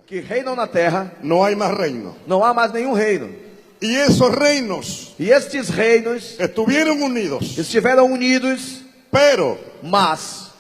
Que reinam na terra, no hay más reino. não há mais nenhum reino. Y esos reinos E estes reinos estuvieron unidos, estiveram unidos, pero mas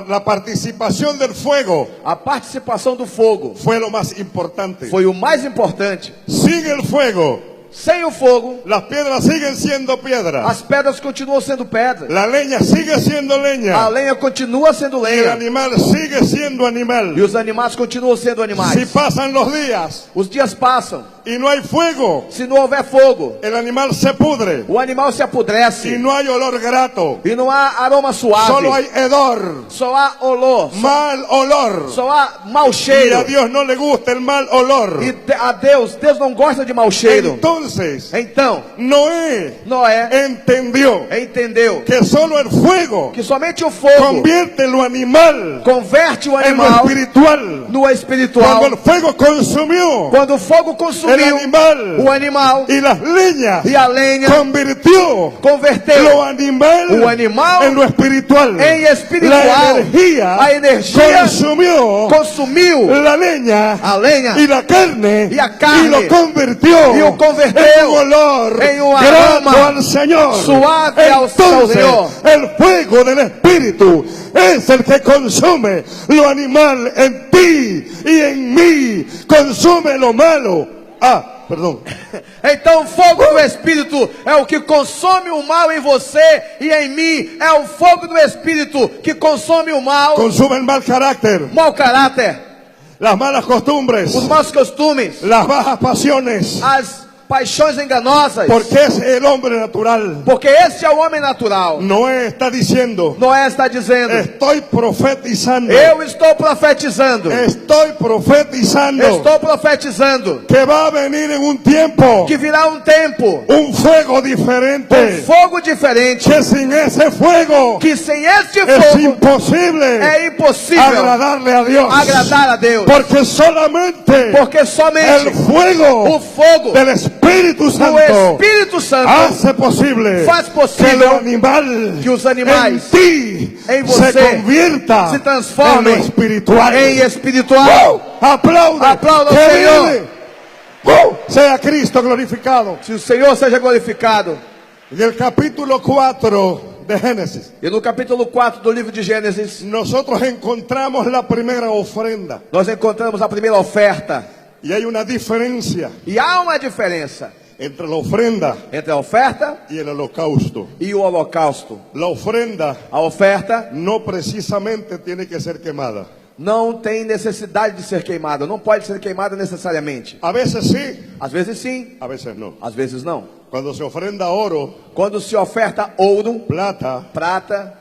la participación del fuego a participação do fogo fue lo más importante. foi o mais importante. Sin el fuego, Sem o fogo, las piedras siguen siendo piedras, as pedras continuam sendo pedras, la leña sigue siendo a leña, lenha continua sendo y el lenha, animal sigue siendo e animal. os animais continuam sendo Si animais. pasan los días Os dias passam, y no hay fuego, se não houver fogo, el animal se pudre o animal se y apodrece, no hay olor grato, e não há aroma suave, solo hay hedor, só há olor, mal olor. só há mau Y cheiro. a Dios no le gusta el mal olor. E a Deus não gosta de mau cheiro. Entonces, Então, Noé Noé entendió entendeu que solo el fuego que somente o fogo convierte lo animal converte o en lo animal espiritual. no espiritual. Cuando el fuego consumió Quando o fogo el consumiu animal o animal y las leñas, e a lenha, convirtió converteu lo animal o animal en lo espiritual. em espiritual. La energía A energia consumió a la leña lenha y la carne, y a carne, y lo convirtió y lo converteu en un olor em um grato aroma al Señor. suave ao Entonces, Senhor. el fuego del Espíritu es el que consume lo animal en ti y en mí, consume lo malo. Perdão. Então o fogo do Espírito é o que consome o mal em você e em mim. É o fogo do Espírito que consome o mal, Consume el mal carácter, mau caráter, las malas costumbres, os maus costumes, las bajas pasiones, as paixões enganosas. porque es el hombre natural. Porque este é o homem natural. Noé está diciendo, Noé está dizendo: estoy profetizando, eu estou profetizando, estoy profetizando estou profetizando que va a venir en un tiempo que virá um tempo, un fuego diferente, fogo diferente, que sin ese fuego que sem este es fogo imposible é impossível agradarle a Dios, agradar a Deus. porque solamente Porque somente el fuego o fogo del Espíritu do Santo Espírito Santo hace posible faz que possível lo animal que os animais en ti em se você convierta se transformem en lo espiritual. em espiritual. Aplaude, Aplauda ao que Senhor. vive. Sea Cristo glorificado. Se o Senhor seja glorificado. En el capítulo 4 de Génesis, E no capítulo 4 do livro de Gênesis, nosotros encontramos la primera ofrenda. nós encontramos a primeira oferta. Y hay una diferencia E há uma diferença entre la ofrenda entre a oferta y el holocausto. e o holocausto. La ofrenda A oferta no precisamente tiene que ser quemada. não tem necessidade de ser queimada, não pode ser queimada necessariamente. A veces sí, Às vezes sim, a veces no. às vezes não. Cuando se ofrenda oro, Quando se oferta ouro, plata, prata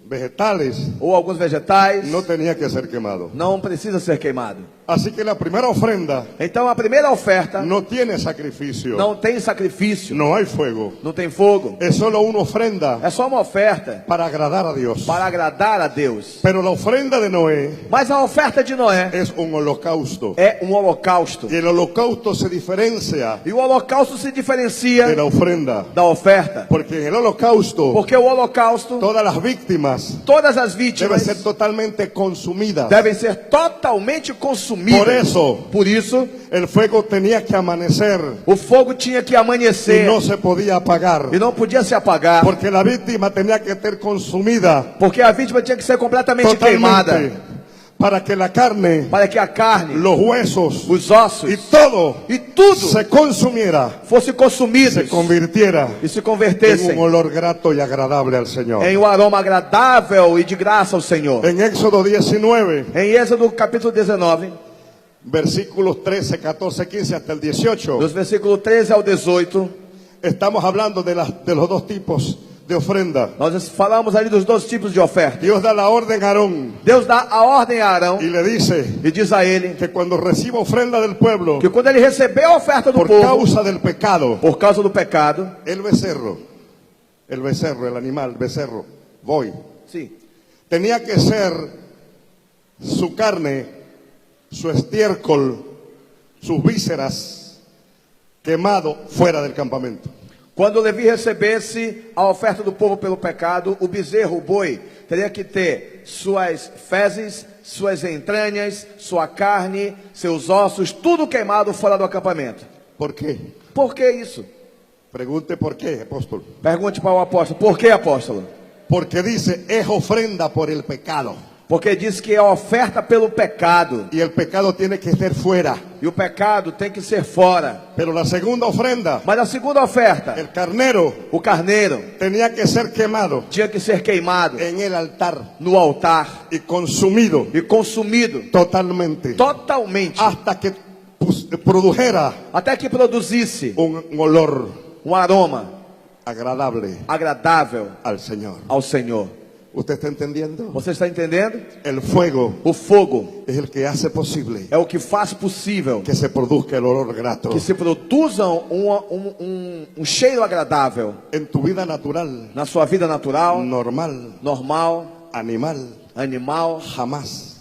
vegetales, ou alguns vegetais, no tenía que ser quemado. não precisa ser queimado. Así que la primera ofrenda Então a primeira oferta no tiene sacrificio, não tem sacrifício, no hay fuego. não tem fogo. Es solo una ofrenda É só uma oferta para agradar a Dios. para agradar a Deus. Pero la ofrenda de Noé Mas a oferta de Noé es un holocausto. é um holocausto. Y el holocausto se diferencia E o holocausto se diferencia de la ofrenda. da oferta. Porque en el holocausto, Porque o holocausto, todas las víctimas todas as deben vítimas ser totalmente consumidas. devem ser totalmente consumidas. Por eso, el fuego tenía que amanecer o fogo tinha que y amanhecer no se podía apagar. e não podia se apagar. Porque la víctima tenía que ser consumida Porque a vítima tinha que ser completamente queimada. totalmente. Para que la carne, Para que a carne, los huesos os ossos y todo e tudo se consumiera, fosse consumido se convirtiera e se en convertessem un olor grato y agradable al Señor. em um aroma agradável e de graça ao Senhor. En Éxodo 19, Em Êxodo capítulo 19, versículos 13, 14, 15 hasta el 18, dos versículos 13 ao 18, estamos hablando de los dos tipos de ofrenda. nós falamos ali dos dois tipos de oferta. Dios da la orden a Aarón Deus dá a ordem a Arão y le dice e diz a ele que cuando reciba ofrenda del pueblo que quando ele receber a oferta do por povo, causa del pecado, por causa do pecado, el becerro, el animal, becerro, voy, sim, tenía que ser su carne, su estiércol, sus vísceras quemado fuera del campamento. Quando Levi recebesse a oferta do povo pelo pecado, o bezerro, o boi, teria que ter suas fezes, suas entranhas, sua carne, seus ossos, tudo queimado fora do acampamento. ¿Por qué? Por que isso? Pregunte por qué, apóstol. Pergunte para o apóstolo. Por que, apóstolo? Porque dice, es ofrenda por el pecado. Porque diz que é oferta pelo pecado. Y el pecado tiene que ser fuera. E o pecado tem que ser fora. Pero la segunda ofrenda, Mas a segunda oferta, el carnero, o carneiro, tenía que ser quemado tinha que ser queimado en el altar no altar y consumido e consumido totalmente totalmente, hasta que produjera até que produzisse un olor aroma agradable agradável al Señor. ao Senhor. ¿Usted está entendiendo? Você está entendendo? El fuego O fogo es el que hace posible é o que faz possível que se produzca el olor grato. que se produza um cheiro agradável En tu vida natural, na sua vida natural, normal, normal, animal, animal. jamás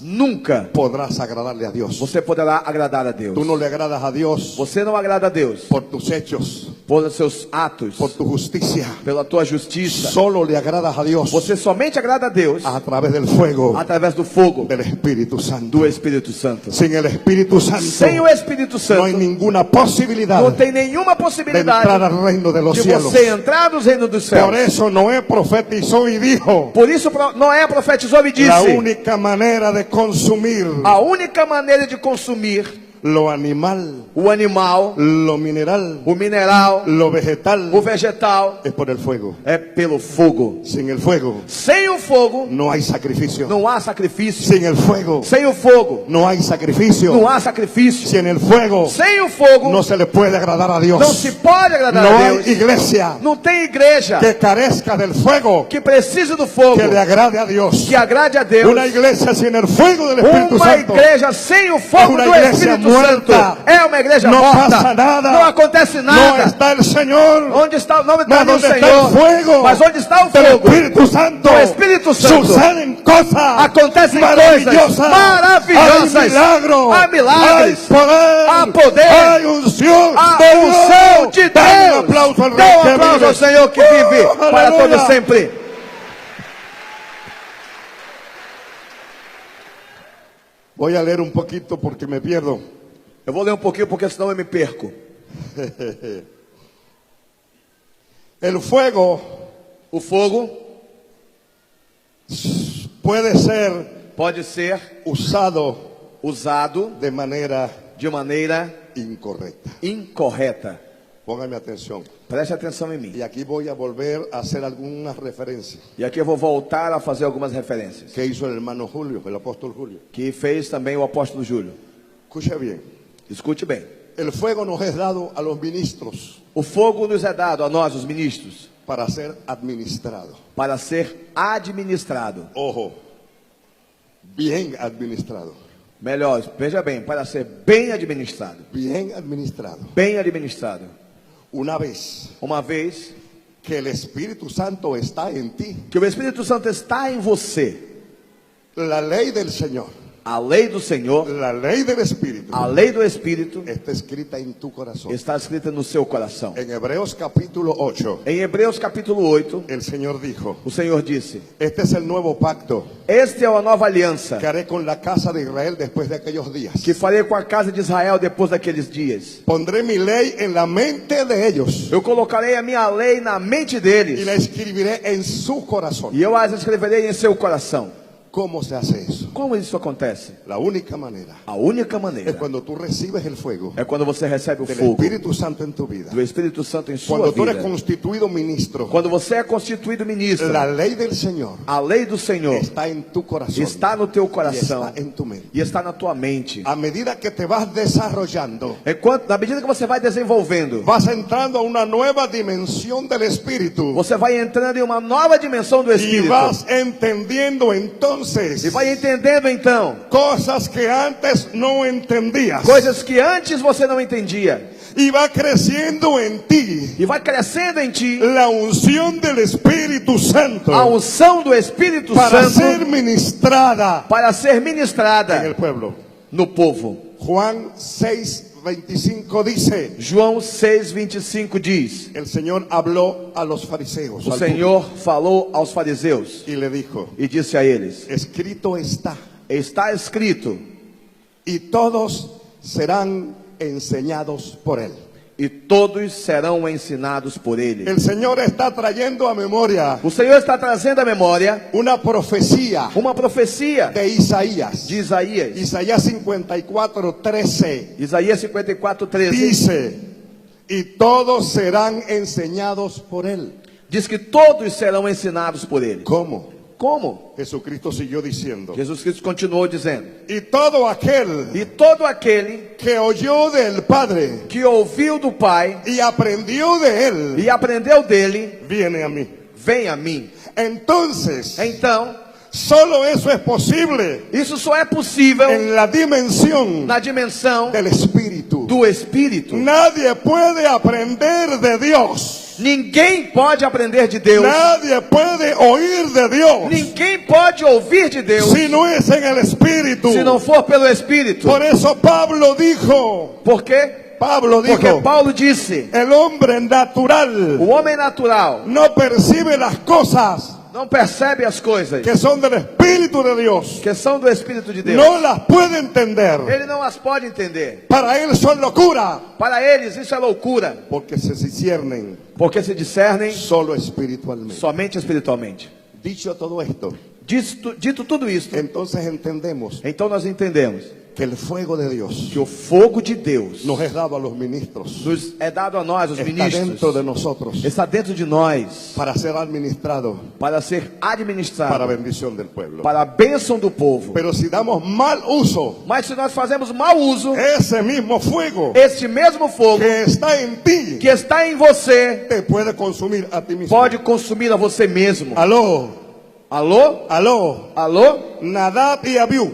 Nunca podrás agradarle a Dios. você poderá agradar a Deus. Tú no le agradas a Dios Você não agrada a Deus por tus hechos, por seus atos, por tu justicia. pela tua justiça. Solo le agradas a Dios Você somente agrada a Deus a través del fuego através do fogo del Espíritu Santo. do Espírito Santo. Sin el Espíritu Santo Sem o Espírito no hay Santo, ninguna posibilidad não tem nenhuma de entrar possibilidade al reino de los de cielos. você entrar nos reinos dos Por céus. eso Noé profetizó y dijo: Por isso Noé profetizou e la disse: única manera de consumir a única maneira de consumir lo animal, o animal, lo mineral, o mineral, lo vegetal o vegetal es por el fuego. é pelo fogo. Sin el fuego Sem o fogo no hay sacrificio. não há sacrifício. Sin el fuego Sem o fogo no hay sacrificio. não há sacrifício. Sin el fuego Sem o fogo no se le puede agradar a Dios. não se pode agradar No a hay Deus. iglesia Não tem igreja que carezca del fuego que precise do fogo, que le agrade a Dios. que agrade a Deus. Una iglesia sin el fuego del Espíritu Uma Santo igreja sem o fogo Uma do igreja Espírito muerta. Santo é uma igreja no morta. pasa nada. Não acontece No nada. está el Señor. Onde está o nome Mas do onde está Senhor? el fuego Mas onde está o del fogo Espíritu Santo, do Espírito Santo? suceden cosas Acontecem maravillosas. coisas maravilhosas. Hay milagros. Há milagres. Hay poder. Há poder. Hay unción A de unção Dios. de Dale un Deus. aplauso al Dê Rey um que aplauso vive. ao Senhor que vive para aleluia. todo sempre. Voy a leer un poquito porque me pierdo. Eu vou ler um pouquinho porque senão eu me perco. El fuego O fogo puede ser pode ser usado usado de manera de maneira incorrecta. incorreta. Póngame atención. Preste atenção em mim. Y aquí voy a volver a hacer algunas referencias E aqui eu vou voltar a fazer algumas referências que hizo el hermano Julio, el apóstol Julio. que fez também o apóstolo Júlio. Escuche bien. Escute bem. El fuego nos es dado a los ministros O fogo nos é dado a nós, os ministros, para ser administrado. para ser administrado. Ojo, bien administrado. Melhor, veja bem, para ser bem administrado. Bien administrado. Bem administrado. Una vez Uma vez que el Espíritu Santo está en ti, que o Espírito Santo está em você, la ley del Señor, a lei do Senhor, la ley del Espíritu, a lei do Espírito, está escrita en tu corazón. está escrita no seu coração. En Hebreos capítulo 8, Em Hebreus capítulo 8, el Señor dijo: o Senhor disse: este es el nuevo pacto Esta é a nova aliança que haré con la casa de Israel después de aquellos días. que farei com a casa de Israel depois daqueles dias. Pondré mi ley en la mente de ellos Eu colocarei a minha lei na mente y deles, la escribiré en su corazón. e eu as escreverei em seu coração. ¿Cómo se hace eso? Como isso acontece? La única manera A única es maneira cuando tú recibes el fuego é quando você recebe o del fogo Espíritu Santo en tu vida. do Espírito Santo em sua Cuando tú eres vida. constituido ministro, Quando você é constituído ministro, la ley del Señor a lei do Senhor está en tu corazón está no teu y coração está en tu mente. e está na tua mente. A medida que te vas desarrollando, Na medida que você vai desenvolvendo, vas entrando a una nueva dimensión del Espíritu você vai entrando em uma nova dimensão do y Espírito. vas entendiendo entonces E vai entendendo então cosas que antes no entendías. coisas que antes você não entendia. Y va creciendo en ti E vai crescendo em ti la unción del Espíritu Santo a unção do Espírito para Santo ser ministrada para ser en ministrada el pueblo. no povo. Juan 6, 6:25 dice, João 6:25 diz: el Señor habló a los fariseos o al Senhor falou aos fariseus público, y le dijo, e disse a eles: escrito está, está escrito, y todos serán enseñados por él. e todos serão ensinados por ele. El Señor está trayendo a memoria O Senhor está trazendo à memória una profecía uma profecia de Isaías. de Isaías. Isaías 54:13 Isaías 54:13 dice, y todos serán enseñados por él. diz que todos serão ensinados por ele. ¿Cómo? Como? Jesucristo siguió diciendo, Jesus Cristo continuou dizendo: y todo aquel e todo aquele que oyó del Padre que ouviu do Pai y aprendió de él, e aprendeu dele, viene a mí. vem a mim. Entonces, Então, solo eso es posible isso só é possível en la dimensión na dimensão del Espíritu. do Espírito. Nadie puede aprender de Dios. Ninguém pode aprender de Deus. Nadie puede oír de Dios Ninguém pode ouvir de Deus si no es en el Espíritu. se não for pelo Espírito. Por eso Pablo dijo, Por quê? Porque dijo, Paulo disse: el hombre natural o homem natural no percibe las cosas não percebe as coisas que son del Espíritu de Dios. que são do Espírito de Deus. No las puede entender. Ele não as pode entender. Para él son locura, Para eles isso é loucura, porque se disciernen porque se discernem solo espiritualmente. somente espiritualmente. Dicho todo esto, Dito tudo isto, entonces entendemos então nós entendemos que el fuego de Dios que o fogo de Deus nos es dado a los ministros. nos é dado a nós, os Está dentro ministros. de nosotros Está dentro de nós para ser administrado para ser administrado para bendición del pueblo. para a bênção do povo. Pero si damos mal uso, Mas se nós fazemos mau uso, ese mismo fuego este mesmo fogo que está en ti que está em você te puede consumir a ti mismo. pode consumir a você mesmo. Aló, Alô? aló. Alô? Nadab y Abiú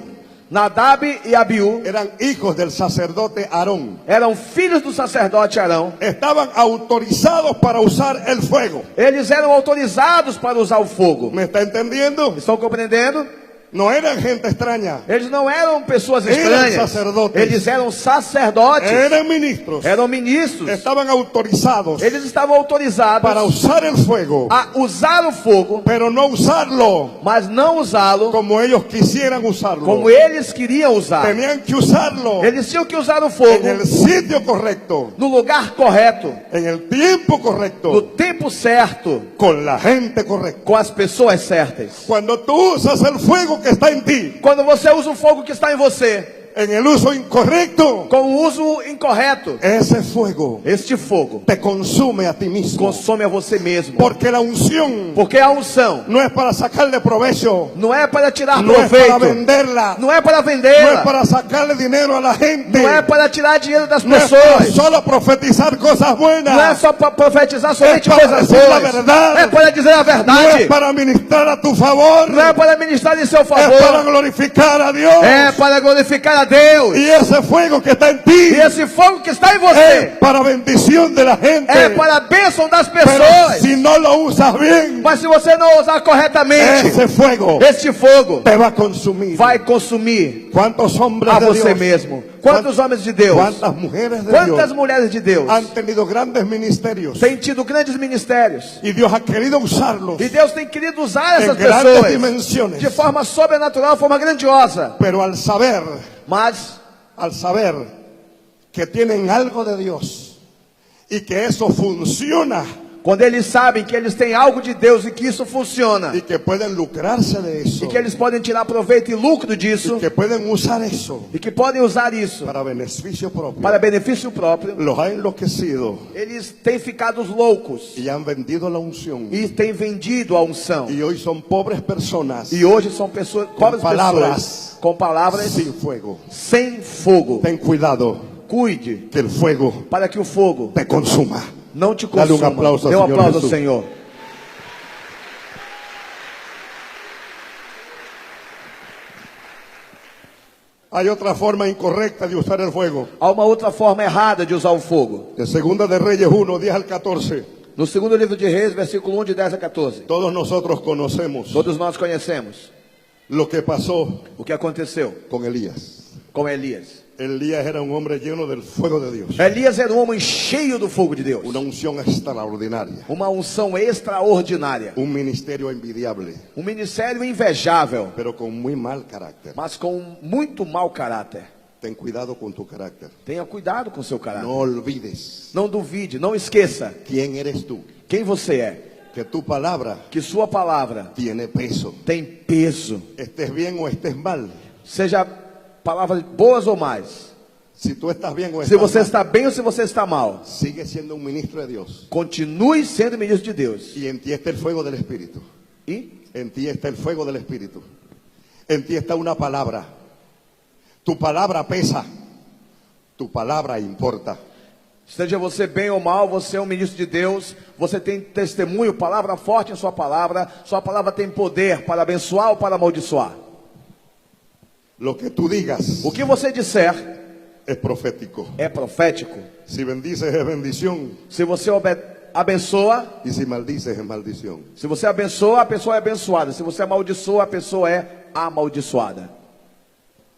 Nadab e Abiú eran hijos del sacerdote Aarón. eram filhos do sacerdote Arão. Estaban autorizados para usar el fuego. Eles eram autorizados para usar o fogo. ¿Me está entendiendo? Estão compreendendo? No eran gente extraña, Eles não eram pessoas Eram estranhas. sacerdotes. Eles eram sacerdotes. eran ministros. Eram ministros. Estaban autorizados Eles estavam autorizados para usar el fuego, a usar o fogo, pero no usarlo mas não usá-lo como ellos quisieran usarlo. como eles queriam usar. Tenían que usarlo Eles tinham que usar o fogo en el sitio correcto, no lugar correto, en el tiempo no correcto, tempo certo, con la gente correcta. com as pessoas certas. Cuando tú usas el fuego que está en ti, Quando você usa o fogo que está em você, en el uso incorrecto, com o uso incorreto, ese fuego este fogo te consume a ti mismo. consome a você mesmo. Porque la unción Porque a unção no es para sacarle provecho, não é para tirar no es para proveito, venderla, não é para no es vendê-la, para sacarle dinero a la gente, não é para tirar dinheiro das no es para pessoas, solo profetizar cosas não é buenas, só para profetizar somente para coisas decir la boas, verdad, é para dizer a no es verdade, para ministrar a tu favor, não é para ministrar em seu es para favor, glorificar a Dios. é para glorificar a Deus. Y ese fuego que está en ti E esse fogo que está em es você para bendición de la gente. é para a bênção das Pero pessoas. si no lo usas bien, Mas se você não usar corretamente, ese fuego este fogo te va a consumir. vai consumir ¿Cuántos hombres a de você Dios, mesmo. Quantos homens de Deus, cuántas mujeres de quantas Dios mulheres de Deus han tenido grandes ministerios têm tido grandes ministérios? y Dios ha querido usarlos, E Deus tem querido usar en essas grandes pessoas dimensiones? de forma sobrenatural, de forma grandiosa. Pero al saber Mas que tienen algo de Dios y que eso funciona quando eles sabem que eles têm algo de Deus e que isso funciona, y que pueden lucrarse de eso, e que eles podem tirar proveito e lucro disso, y que pueden usar eso e que podem usar isso para beneficio propio, para benefício próprio, los ha enloquecido eles têm ficado loucos y han vendido la unción. e têm vendido a unção. Y hoy son pobres personas E hoje são pessoas, pobres palavras pessoas com palavras sin fuego. sem fogo. Ten cuidado Cuide que el fuego para que o fogo te consuma. não te Dale consuma. aplauso ao Dê um Senhor aplauso ao Jesus. Senhor. Hay otra forma incorrecta de usar el fuego. Há uma outra forma errada de usar o fogo. De Segunda de Reyes 1, 10 al 14. No segundo livro de Reis, versículo 1, de 10 a 14. Todos nosotros conocemos Todos nós conhecemos lo que pasó o que aconteceu con Elías. com Elias. Elías era un hombre lleno del fuego de Dios. Elias era um homem cheio do fogo de Deus. Una unción extraordinaria. Uma unção extraordinária. Un ministerio envidiable, Um ministério invejável, pero con muy mal carácter. mas com muito mau caráter. Ten cuidado con tu carácter. Tenha cuidado com seu caráter. No olvides Não duvide, não esqueça quién eres tú. quem você é. Que tu palabra Que sua palavra tiene peso. tem peso. Estés bien o estés mal. Seja palavras boas ou más. Si tú estás bien o Se estás você mal, está bem ou se você está mal, sigue siendo un ministro de Dios. continue sendo ministro de Deus. Y en ti está el fuego del Espíritu. E En ti está el fuego del Espíritu. En ti está una palabra. Tu palabra pesa. Tu palabra importa. seja você bem ou mal, você é um ministro de Deus. Você tem testemunho, palavra forte em sua palavra. Sua palavra tem poder para abençoar ou para amaldiçoar. Lo que tú digas O que você disser es profético. é profético. Si bendices es bendición. Se você abençoa, Y si maldices es maldición. se você abençoa, a pessoa é abençoada. Se você amaldiçoa, a pessoa é amaldiçoada.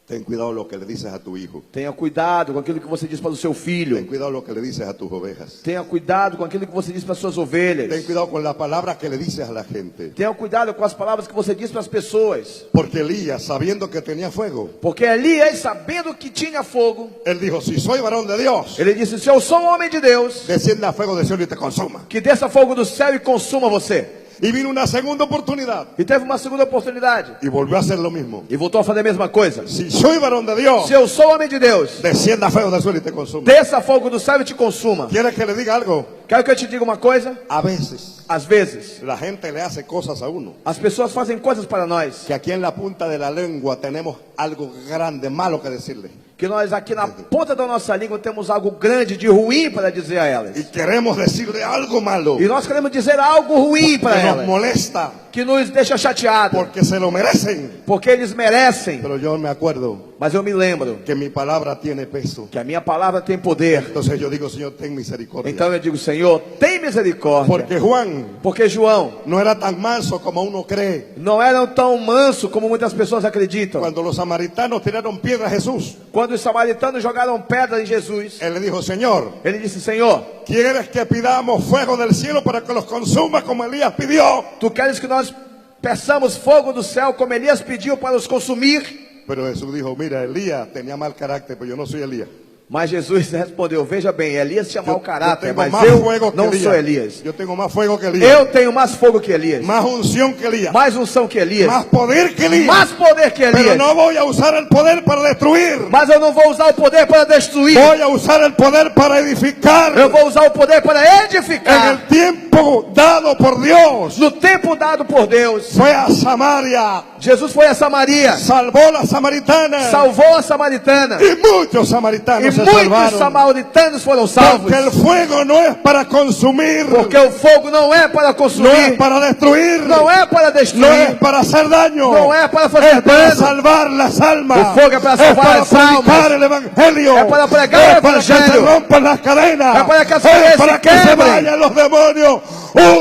Ten cuidado lo que le dices a tu hijo. Tenha cuidado com aquilo que você diz para o seu Ten filho. cuidado lo que le dices a tus ovejas. Tenha cuidado com aquilo que você diz para as suas Ten ovelhas. cuidado con la palabra que le dices a la gente. Tenha cuidado com as palavras que você diz para as pessoas. Porque Elías, sabiendo que tenía fuego, Porque Elias, sabendo que tinha fogo, él dijo, si soy varón de Dios, ele disse: se eu sou um homem de Deus, descienda a fuego del cielo y te consuma. que desça fogo do céu e consuma você. Y vino una segunda oportunidad E teve uma segunda oportunidade. y volvió a hacer lo mismo. E voltou a fazer a mesma coisa. Si soy varón de Dios, Se eu sou homem de Deus, descienda a fuego del suelo y te consuma. desça fogo do céu e te consuma. ¿Quieres que le diga algo? Quero que eu te diga uma coisa. A veces Às vezes, la gente le hace cosas a uno as pessoas fazem coisas para nós que aquí en la punta de la lengua tenemos algo grande, malo que decirle. que nós aqui na ponta da nossa língua temos algo grande de ruim para dizer a elas. Y queremos decirle algo malo E nós queremos dizer algo ruim para que nos elas, molesta que nos deixa chateados, porque se lo merecen. porque eles merecem. Pero yo me acuerdo Mas eu me lembro que mi palabra tiene peso. que a minha palavra tem poder. Entonces yo digo, Señor, ten misericordia. Então eu digo: Senhor, tem misericórdia. Porque Juan Porque João no era tan manso como uno cree. não era tão manso como muitas pessoas acreditam. Cuando los samaritanos tiraron piedra a Jesús, Quando os samaritanos jogaram pedra em Jesus, él le dijo, Señor, ele disse: Senhor, ¿quieres que pidamos fuego del cielo para que los consuma como Elías pidió? tu queres que nós peçamos fogo do céu como Elias pediu para os consumir? Pero Jesús dijo, mira, Elías tenía mal carácter, pero yo no soy Elías. Mas Jesus respondeu: veja bem, Elias tinha mau caráter, tengo mas más eu fuego que não Elías. sou Elias. Yo tengo más fuego que Elías. Eu tenho mais fogo que Elias, Más unción que Elías. mais unção que Elias, Más poder que Elías. mais poder que Pero Elias. no voy a usar el poder para destruir. Mas eu não vou usar o poder para destruir. Voy a usar el poder para edificar. Eu vou usar o poder para En edificar. el tiempo dado por Dios, No tempo dado por Deus, fue a Samaria, Jesus foi a Samaria, salvó a la samaritana. salvou a samaritana, Y muchos e samaritanos se muitos salvaron. samaritanos foram salvos. Porque el fuego no es para consumir, Porque o fogo não é para no es consumir, para destruir, não é para no es destruir, para hacer daño, não é para fazer es para dano. salvar las almas, O fuego es para salvar para las predicar almas. el evangelio, Es para pregar el es para que se evangelio. rompan las cadenas, Es para que las es cadenas para se que se quiebren. vayan los demonios.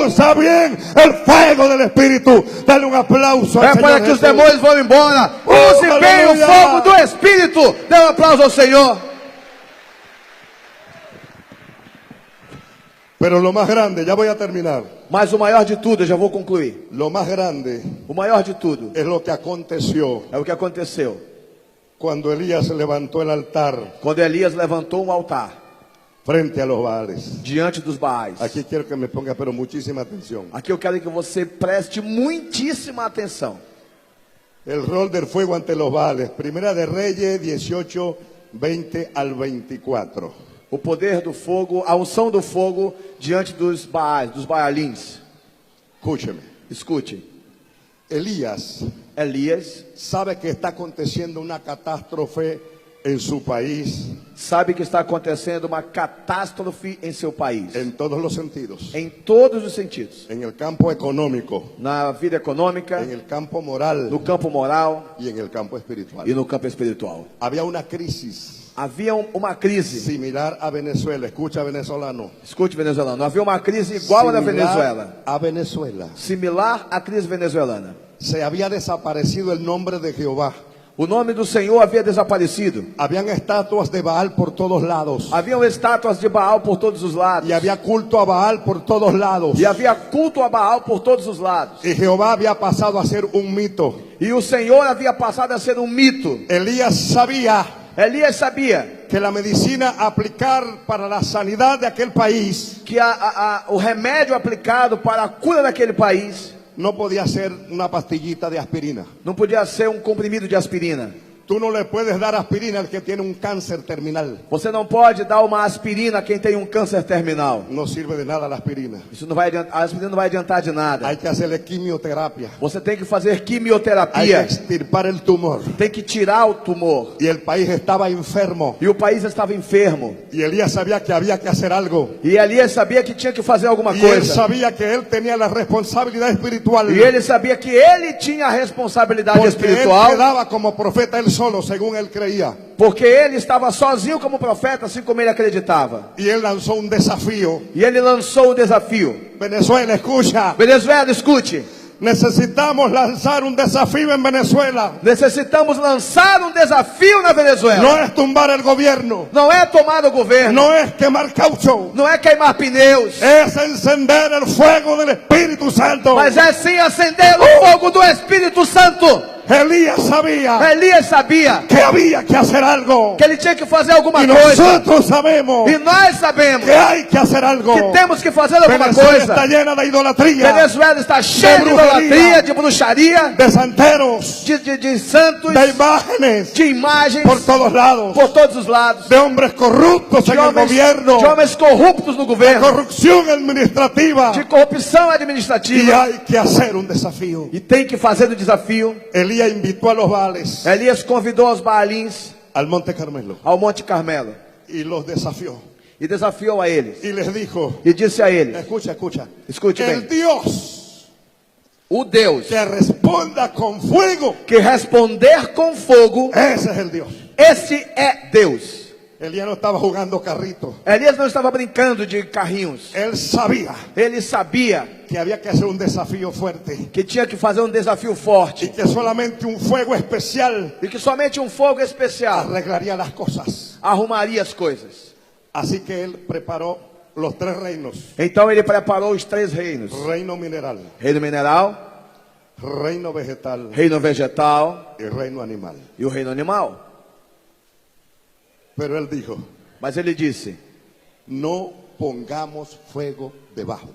Usa bien el fuego del Espíritu. Dale un aplauso al É para Señor que os Jesús. demônios vão embora. Use bem o aleluia. fogo do Espírito. Dê um aplauso ao Senhor. Pero lo más grande, ya voy a terminar. Mas o maior de tudo, eu já vou concluir. Lo más grande O maior de tudo es lo que aconteció é o que aconteceu cuando Elías levantó el altar quando Elias levantou um altar frente a los Baales. diante dos Baais. Aquí quiero que me ponga pero muchísima atención. Aqui eu quero que você preste muitíssima atenção. El rol del fuego ante los Baales. Primera de Reyes 18, 20 al 24. O poder do fogo, a unção do fogo diante dos Baais, dos Baalins. Escúcheme. Escute, Elías Elias sabe que está aconteciendo una catástrofe en su país sabe que está acontecendo uma catástrofe em seu país, en todos los sentidos. em todos os sentidos. En el campo económico, Na vida econômica, en el campo moral no campo moral y en el campo espiritual. e no campo espiritual. Había una crisis Havia uma crise, similar a Venezuela. Escucha, venezolano. escute venezuelano, havia uma crise igual à da Venezuela, A Venezuela. similar à crise venezuelana. Se había desaparecido el nombre de Jehová. O nome do Senhor havia desaparecido. Habían estatuas de Baal por todos lados. Haviam estátuas de Baal por todos os lados. Y había culto a Baal por todos lados. E havia culto a Baal por todos os lados. Y Jehová había pasado a ser un mito. E o Senhor havia passado a ser um mito. Elías sabía Elias sabia que la medicina a aplicar para la sanidad de aquel país que o remédio aplicado para a cura daquele país no podía ser una pastillita de aspirina. não podia ser um comprimido de aspirina. Tú no le puedes dar aspirina al que tiene un cáncer terminal. Você não pode dar uma aspirina a quem tem um câncer terminal. No sirve de nada la aspirina. Isso não vai adiantar, a aspirina não vai adiantar de nada. Hay que hacerle quimioterapia. Você tem que fazer Hay que quimioterapia. extirpar el tumor. Tem que tirar o tumor. Y el país estaba enfermo. E o país estava enfermo. Y Elías sabía que había que hacer algo. E Elias sabia que tinha que fazer alguma Y él coisa. sabía que él tenía la responsabilidad espiritual. E ele sabia que ele tinha a responsabilidade Porque él espiritual. quedaba como profeta él solo, según él creía. Porque ele estava sozinho como profeta, assim como ele acreditava. Y él lanzó un desafío. E ele lançou um desafio. Venezuela, escucha. Venezuela, escute. Necesitamos lanzar un desafío en Venezuela. Necessitamos lançar um desafio na Venezuela. No es tumbar el gobierno. Não é tomar o governo. No es quemar caucho. Não é queimar pneus. Es encender el fuego del Espíritu Santo. Mas é sim acender o fogo do Espírito Santo. Elías sabía Elias sabia que había que hacer algo. que ele tinha que fazer alguma Y coisa. nosotros sabemos E nós sabemos que hay que hacer algo. que temos que fazer alguma Venezuela está coisa. llena de idolatría, Venezuela está cheia de brujeria, idolatria, de bruxaria, de santeros, de santos, de imágenes de imagens por todos lados, por todos os lados, de hombres corruptos en el gobierno, de homens corruptos no de governo, corrupción administrativa. de corrupção Y administrativa. hay que hacer un desafío. E tem que fazer o desafio. Elías invitó a los Baales Elias convidou os Baalins al Monte Carmelo ao Monte Carmelo y los desafió. e desafiou a eles. Y les dijo, E disse a eles: escucha, escucha, escute el bem, Dios o Deus que responda con fuego, que responder com fogo, ese es el Dios. esse é Deus. Elías no estaba jugando carrito. Elias não estava brincando de carrinhos. Él sabía Ele sabia que había que hacer un desafío fuerte que tinha que fazer um desafio y forte que solamente un fuego especial e que somente um fogo especial arreglaría las cosas. arrumaria as coisas. Así que él preparó los tres reinos: Então ele preparou os 3 reinos: reino mineral, reino mineral, reino vegetal reino vegetal y reino animal. e o reino animal. Pero él dijo, Mas ele disse: no pongamos fuego debajo.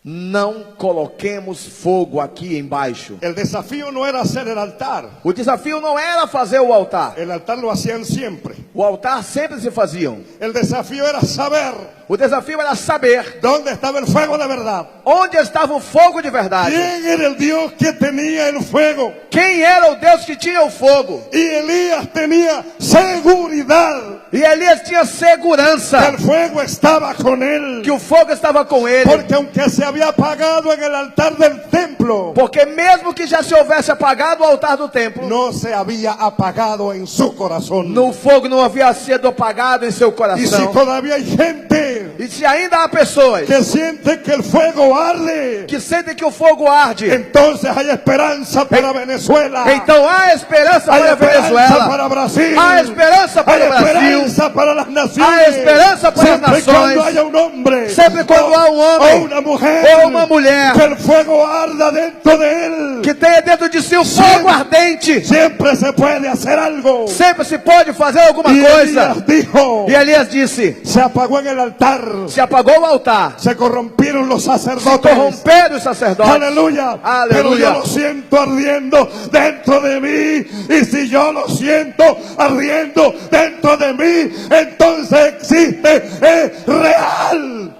não coloquemos fogo aqui embaixo. El desafío no era hacer el altar. O desafio não era fazer o altar. El altar lo hacían siempre. O altar sempre se faziam. El desafío era saber O desafio era saber dónde estaba el fuego de verdad. onde estava o fogo de verdade. ¿Quién era el Dios que tenía el fuego? Quem era o Deus que tinha o fogo? Y Elías tenía seguridad E Elias tinha que segurança el fuego estaba con él. que o fogo estava com ele. Porque aunque se había apagado en el altar del templo, Porque mesmo que já se houvesse apagado o altar do templo, no se había apagado en su corazón. no fogo não havia sido apagado em seu Y si coração. todavía hay gente E se ainda há pessoas que siente que el fuego arde, que sentem que o fogo arde, entonces hay esperanza para Venezuela. então há esperança Hay para a esperanza Venezuela. para Brasil. Há esperança para Hay o Brasil. esperanza para las naciones. Há esperança para as Siempre y nações. cuando haya un hombre, Sempre quando há um homem o una mujer, ou uma mulher que el fuego arda dentro de él, que tenha dentro de si o fogo ardente, siempre se puede hacer algo. sempre se pode fazer alguma Y coisa. Elías dijo, E Elias disse: se apagó en el altar, se apagou o altar, se corrompieron los se sacerdotes. corromperam os sacerdotes. Aleluya. Aleluya. Pero yo lo siento ardiendo dentro de mí. Y si yo lo siento ardiendo dentro de mí, entonces existe, es real.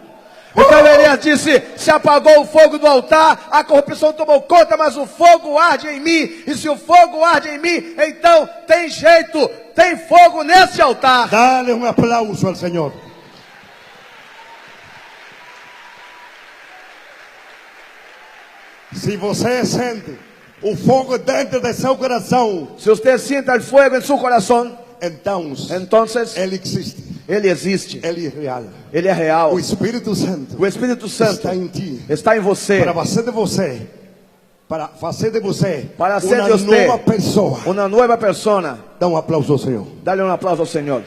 Então Elias disse: se apagou o fogo do altar, a corrupção tomou conta, mas o fogo arde em mim. E se o fogo arde em mim, então tem jeito, tem fogo nesse altar. Dale un aplauso al Señor. Se você sente o fogo dentro de seu coração, Se você sinta o fogo em seu coração, então então ele existe, ele existe, ele é real. ele é real. O Espírito Santo O Espírito Santo está em ti. está em você. Para você de você, para fazer de você para hacer uma de usted nova pessoa. una nueva persona. Dá um aplauso ao Senhor. Dale un aplauso al Señor.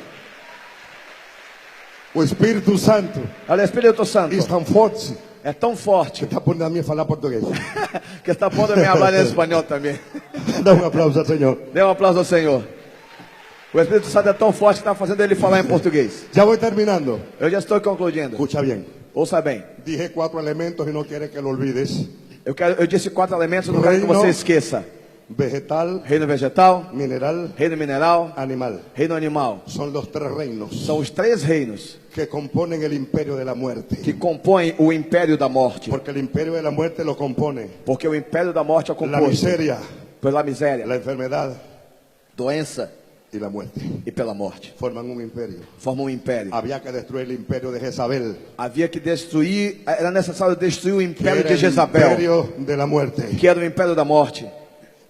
O Espírito Santo El Espíritu Santo é tão forte es tan que fuerte está por mim falar português. que está a ponto de me hablar en español también. Dá um aplauso ao Senhor. Dê um aplauso ao Senhor. O Espírito Santo é tão forte que está fazendo ele falar em português. Já vou terminando. Eu já estou concluindo. Escucha bien. Ouça bem. Dije 4 elementos e não quero que lo olvides. Eu disse 4 elementos, não quero que você esqueça. Vegetal, Reino vegetal, mineral, reino mineral, animal. reino animal. Son los 3 reinos São os 3 reinos que componen el imperio de la muerte. que compõem o império da morte. Porque el imperio de la muerte lo compone Porque o império da morte é la composto miseria, pela miséria, la enfermedad doença y la muerte. e pela morte. Forman un imperio. Formam um império. Había que destruir el imperio de Jezabel, Havia que destruir, era necessário destruir o que império era de el Jezabel, imperio de la muerte. que era o império da morte.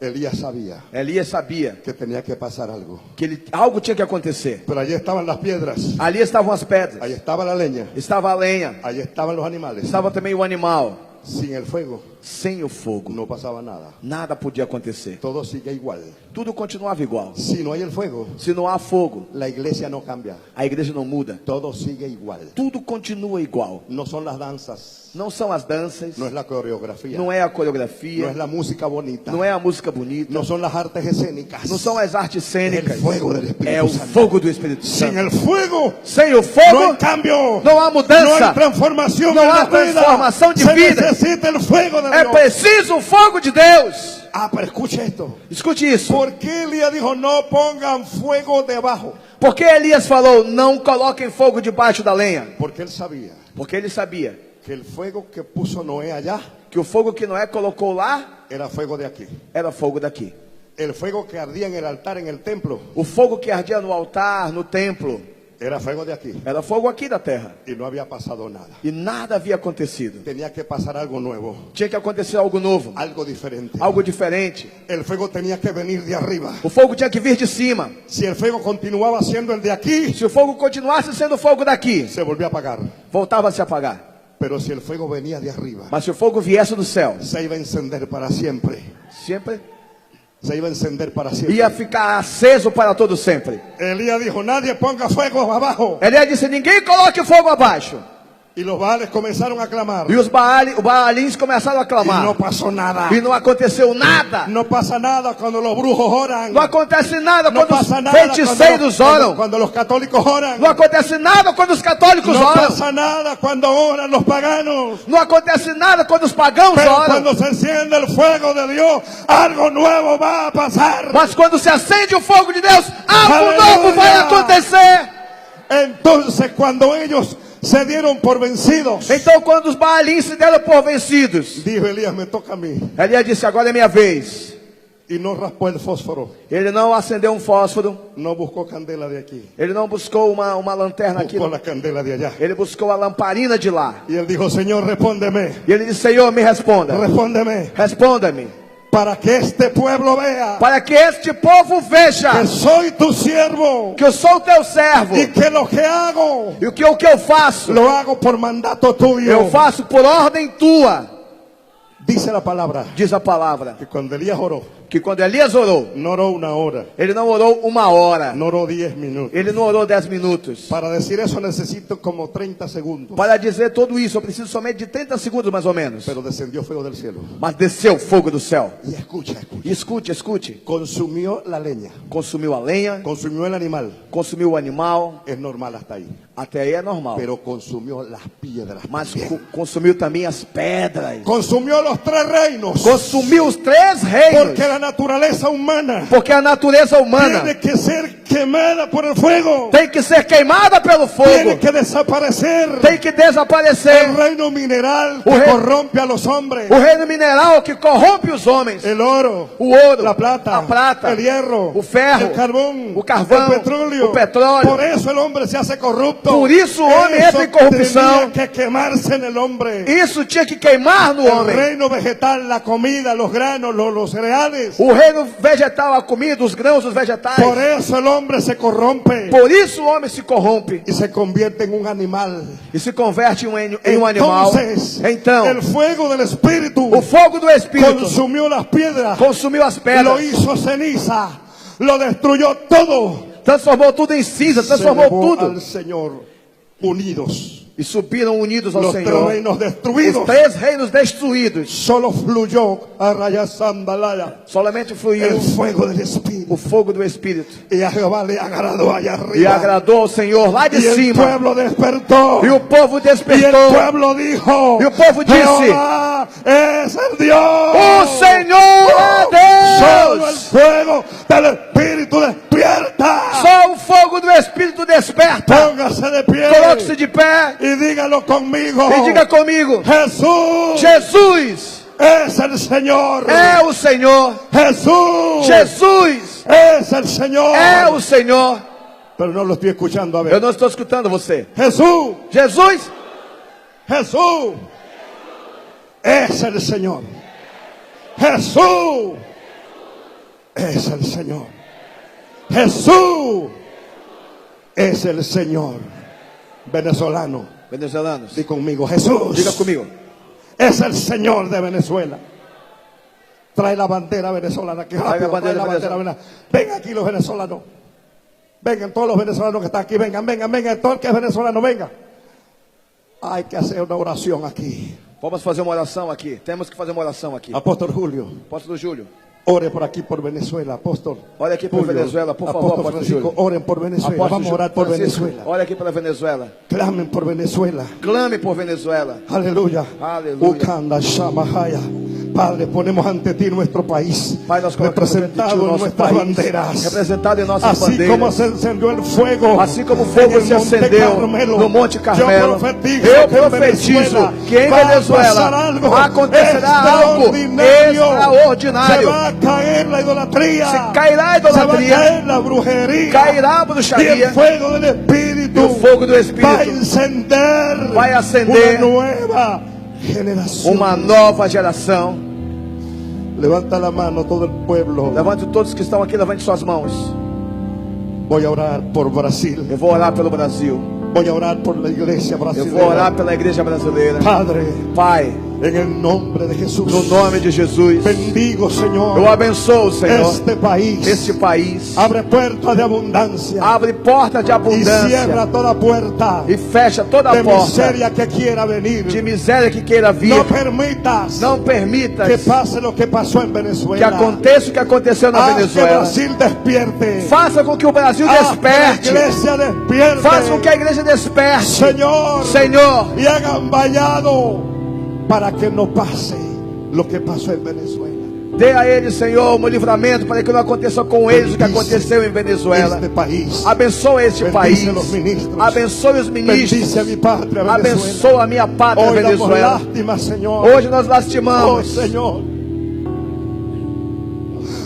Elías sabía Elias sabia que tenía que pasar algo. que algo tinha que acontecer. Pero allí estaban las piedras, Ali estavam as pedras, allí estaba la leña, estava a lenha, allí estaban los animales. estava também o animal. Sin el fuego Sem o fogo, no pasaba nada. nada podia acontecer. Todo sigue igual. Tudo continuava igual. Si no hay el fuego, Se não há fogo, la iglesia no cambia. a igreja não muda. Todo sigue igual. Tudo continua igual. No son las danzas, Não são as danças, no es la coreografía, não é a no coreografia, es la música bonita, não é a música bonita, no son las artes escénicas. não são as artes cênicas. El fuego del Espíritu É o Santo. fogo do Espírito Sin Santo. el fuego Sem o no hay fogo, cambio, não há no mudança. hay transformación, No en la hay transformación de vida. vida. Se necesita el fuego de É Dios. preciso o fogo de Deus. Ah, pero escuche esto. Escute isso. ¿Por qué Elías dijo no pongan fuego debajo? Porque Elias falou: não coloquem fogo debaixo da lenha. Porque él sabía Porque ele sabia que el fuego que puso Noé allá que o fogo que Noé colocou lá era fuego de aquí. era fogo daqui. El fuego que ardía en el altar, en el templo, O fogo que ardia no altar, no templo, era fuego de aquí. era fogo aqui da terra. Y no había pasado nada. E nada havia acontecido. Tenía que pasar algo nuevo, Tinha que acontecer algo novo, algo diferente. algo diferente. El fuego tenía que venir de arriba. O fogo tinha que vir de cima. Si el fuego continuaba siendo el de aquí, Se o fogo continuasse sendo o fogo daqui, se volvió a apagar. voltava a se apagar. Pero si el fuego venía de arriba, Mas se o fogo viesse do céu, se iba a encender para siempre. sempre Se iba a encender para siempre. ia ficar aceso para todo sempre. Elías dijo, nadie ponga fuego abajo. Elias disse: ninguém coloque fogo abaixo. Y los Baales comenzaron a clamar. E os Baalins começaram a Y clamar. no pasó nada. E não aconteceu nada. No pasa nada cuando los brujos oran. Não acontece nada No quando os pasa nada feiticeiros oram. cuando los católicos oran. Não acontece nada quando os católicos No oram. pasa nada cuando oran los paganos. Não acontece nada quando os pagãos Pero oram. cuando se enciende el fuego de Dios, algo nuevo va a pasar. Mas quando se acende o fogo de Deus, algo Aleluia. novo vai acontecer. Entonces cuando ellos se dieron por vencidos, Então quando os Baalins se deram por vencidos, dijo Elías, me toca a mí. Elias disse: agora é minha vez. Y no raspó el fósforo, Ele não acendeu um fósforo. no buscó candela de aquí, Ele não buscou uma lanterna aqui. buscó la candela de allá. Ele buscou a lamparina de lá. Y él dijo, Señor, respóndeme, E ele disse: Senhor, me responda. respóndeme, Responda-me. para que este pueblo vea Para que este povo veja que soy tu siervo que eu sou teu servo. y que lo que hago, E o que eu faço, lo hago por mandato tuyo. eu faço por ordem tua. Dice la palabra Diz a palavra que cuando Elías oró, que quando Elias orou, no oró una hora, ele não orou 1 hora. no oró 10 minutos. Ele não orou 10 minutos. Para decir eso necesito como 30 segundos. Para dizer tudo isso, eu preciso somente de 30 segundos mais ou menos. Pero descendió fuego del cielo. Mas desceu fogo do céu. Y escucha, escucha. E escute, escute. Consumió la leña, Consumiu a lenha, consumió el animal. consumiu o animal. Es normal hasta ahí. Até aí é normal. Pero consumió las piedras. Mas también. consumiu também as pedras. Consumió los 3 reinos. Consumiu os 3 reinos. Porque la naturaleza humana Porque a natureza humana tiene que ser quemada por el fuego. tem que ser queimada pelo fogo. Tiene que desaparecer. Tem que desaparecer. El reino mineral O que rei- corrompe a los hombres. O reino mineral que corrompe os homens. El oro, O ouro, la plata, a prata, el hierro, o ferro, el carbón, o carvão, el petróleo. o petróleo. Por eso el hombre se hace corrupto. corrupto. Por isso o homem Eso entra em corrupção. tenía que quemarse en el hombre. Isso tinha que queimar no El homem. reino vegetal, la comida, los granos, los cereales. O reino vegetal, a comida, os grãos, os vegetais. Por eso el hombre se corrompe Por isso o homem se corrompe y se convierte en un animal. e se converte em um animal. Entonces, Então, el fuego del Espíritu o fogo do Espírito consumió las piedras, consumiu as lo pedras, hizo ceniza, lo destruyó todo. transformou tudo em cinza, Se transformou llevó tudo. al Señor unidos. E subiram unidos ao Los tres Senhor. reinos Os destruidos. 3 reinos destruídos. Solo fluyó a Raya Sandalaya Somente fluiu el fuego del Espíritu. o fogo do Espírito. Y a Jehová le agradó allá E arriba. agradou ao Senhor lá de Y el cima. pueblo despertó. E o povo Y el despertou. pueblo dijo: E o povo disse: Jehová es el Dios. O Senhor é Solo el Deus. fuego del Espíritu despierta. Só o fogo do Espírito desperta. Póngase de pie Coloque-se de pé y dígalo conmigo. e diga comigo: Jesús Jesus es el Señor. é o Senhor. Jesús Jesus es el Señor. é o Senhor. Pero no lo estoy escuchando, a Eu ver. não estou escutando você. Jesús, Jesus Jesús es el Señor. Jesús es el Señor. Jesús es el Señor. Venezolano, venezuelanos, di conmigo: Jesús diga comigo: es el Señor de Venezuela. Trae la bandera venezolana, que rápido, trae la bandera venezolana. Vengan aquí los venezolanos. Vengan todos los venezolanos que están aquí. Vengan, todo el que es venezolano, venga. Hay que hacer una oración aquí. Vamos fazer uma oração aqui. Temos que fazer uma oração aqui. Apóstol Julio, Apóstolo Júlio, ore por aquí por Venezuela, apóstol. olha aqui por Julio, Venezuela, por favor, apóstol apóstolo Francisco, Júlio. oren por Venezuela. Vamos a orar por Francisco, Venezuela. olha aqui pela Venezuela. Clamen por Venezuela. Clame por Venezuela. Aleluya. Aleluya. Ukanda Shamahaya. Padre, ponemos ante ti nuestro país, Pai, nós colocamos diante de ti representado o en nosso nuestras país, banderas. representado em nossas Así bandeiras. como se encendió el fuego, Assim como o fogo en el se Monte acendeu Carmelo, no Monte Carmelo, eu profetizo eu que en profetizo Venezuela que em va a Venezuela pasar algo acontecerá algo extraordinário. Se va a caer la idolatría, Se cairá a se va a idolatria, caer la brujería, cairá a y el bruxaria, fuego del Espíritu e o fogo do va a Espírito encender, vai acender una nueva generación. uma nova geração. Levanta la mano todo el pueblo. Levante todos que estão aqui, levante suas mãos. Voy a orar por Brasil. Eu vou orar pelo Brasil. Voy a orar por la iglesia Eu vou brasileña. orar pela igreja brasileira. Padre, Pai, en el nombre de Jesús, no nome de Jesus, bendigo, Señor, eu abençoo, Senhor, este país. este país. Abre puertas de abundancia Abre portas de y abundância cierra toda puerta e fecha toda de a porta miseria que quiera venir. de miséria que queira vir. No permitas Não permitas que pase lo que pasó en que Venezuela. aconteça o que aconteceu na Haz que Venezuela. Brasil despierte. Faça com que o Brasil Haz que la desperte. iglesia despierte. Faça com que a igreja desperte. Señor, Senhor, y hagan vallado para que no pase lo que pasó en Venezuela. dê a eles, Senhor, um livramento para que não aconteça com eles o que aconteceu em Venezuela. Este país. Abençoa este Bendice país. los ministros. Abençoe os Bendice a ministros. mi patria Venezuela. Abençoa a minha pátria Hoy damos Venezuela. lástima, Señor. Hoje nós Oh, lastimamos. Señor.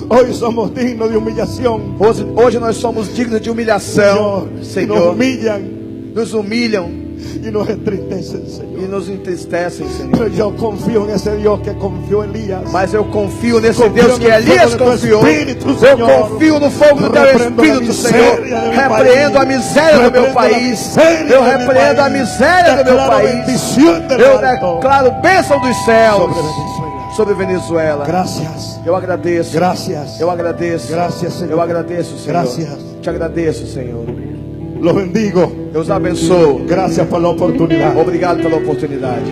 Hoy somos dignos de humillación. Hoje nós somos dignos de humilhação, Señor, Senhor. nos humillan Nos humilham y nos entristecen, e Señor. nos entristecem, Senhor. Pero yo confío en ese Dios que confió Elías. Mas eu confio nesse Confio Deus que no Elias fogo do teu confiou. Espírito, Eu Senhor. confio no fogo do teu Repreendo a Espírito, Senhor. miséria do meu Repreendo país. a miséria do meu Repreendo a país. miséria Eu do meu repreendo a país. miséria do meu Declaro país. bendición del Eu alto declaro bênção dos céus sobre Venezuela. sobre Venezuela. Gracias. Eu agradeço. Gracias. Eu agradeço. Gracias, Senhor. Eu agradeço, Senhor. Gracias. Te agradeço, Senhor. Los bendigo. Eu os abençoo. Gracias por la oportunidad. Obrigado pela oportunidade.